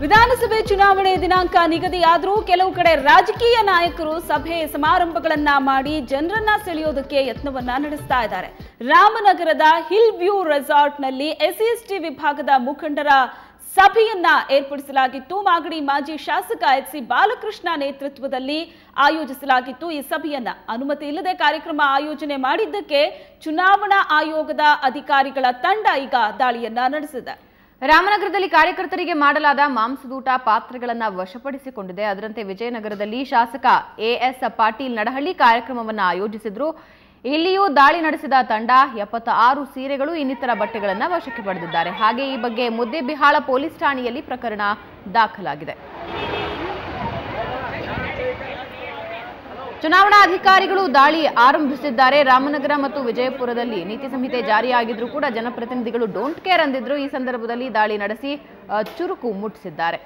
ವಿಧಾನಸಭೆ ಚುನಾವಣೆ ದಿನಾಂಕ ನಿಗದಿಯಾದರೂ ಕೆಲವು ಕಡೆ ರಾಜಕೀಯ ನಾಯಕರು ಸಭೆ ಸಮಾರಂಭಗಳನ್ನ ಮಾಡಿ ಜನರನ್ನ ಸೆಳೆಯೋದಕ್ಕೆ ಯತ್ನವನ್ನ ನಡೆಸ್ತಾ ಇದ್ದಾರೆ. ರಾಮನಗರದ ಹಿಲ್ ವ್ಯೂ ರೆಸಾರ್ಟ್ನಲ್ಲಿ ಎಸ್ಸಿ ವಿಭಾಗದ ಮುಖಂಡರ ಸಭೆಯನ್ನ ಏರ್ಪಡಿಸಲಾಗಿತ್ತು. ಮಾಗಡಿ ಮಾಜಿ ಶಾಸಕ ಎಚ್.ಸಿ. ಬಾಲಕೃಷ್ಣ ನೇತೃತ್ವದಲ್ಲಿ ಆಯೋಜಿಸಲಾಗಿತ್ತು. ಈ ಸಭೆಯನ್ನ ಅನುಮತಿ ಇಲ್ಲದೆ ಕಾರ್ಯಕ್ರಮ ಆಯೋಜನೆ ಮಾಡಿದ್ದಕ್ಕೆ ಚುನಾವಣಾ ಆಯೋಗದ ಅಧಿಕಾರಿಗಳ ತಂಡ ಈಗ ದಾಳಿಯನ್ನ ನಡೆಸಿದೆ. ರಾಮನಗರದಲ್ಲಿ ಕಾರ್ಯಕರ್ತರಿಗೆ ಮಾಡಲಾದ ಮಾಂಸದೂಟ ಪಾತ್ರೆಗಳನ್ನು ವಶಪಡಿಸಿಕೊಂಡಿದೆ. ಅದರಂತೆ ವಿಜಯನಗರದಲ್ಲಿ ಶಾಸಕ ಎಎಸ್ ಪಾಟೀಲ್ ನಡಹಳ್ಳಿ ಕಾರ್ಯಕ್ರಮವನ್ನು ಆಯೋಜಿಸಿದ್ರು. ಇಲ್ಲಿಯೂ ದಾಳಿ ನಡೆಸಿದ ತಂಡ 76 ಸೀರೆಗಳು ಇನ್ನಿತರ ಬಟ್ಟೆಗಳನ್ನು ವಶಕ್ಕೆ ಪಡೆದಿದ್ದಾರೆ. ಹಾಗೆ ಈ ಬಗ್ಗೆ ಮುದ್ದೇಬಿಹಾಳ ಪೊಲೀಸ್ ಠಾಣೆಯಲ್ಲಿ ಪ್ರಕರಣ ದಾಖಲಾಗಿದೆ. ಚುನಾವಣಾ ಅಧಿಕಾರಿಗಳು ದಾಳಿ ಆರಂಭಿಸಿದ್ದಾರೆ. ರಾಮನಗರ ಮತ್ತು ವಿಜಯಪುರದಲ್ಲಿ ನೀತಿ ಸಂಹಿತೆ ಜಾರಿಯಾಗಿದ್ರೂ ಕೂಡ ಜನಪ್ರತಿನಿಧಿಗಳು ಡೋಂಟ್ ಕೇರ್ ಅಂದಿದ್ರು. ಈ ಸಂದರ್ಭದಲ್ಲಿ ದಾಳಿ ನಡೆಸಿ ಚುರುಕು ಮುಟ್ಟಿಸಿದ್ದಾರೆ.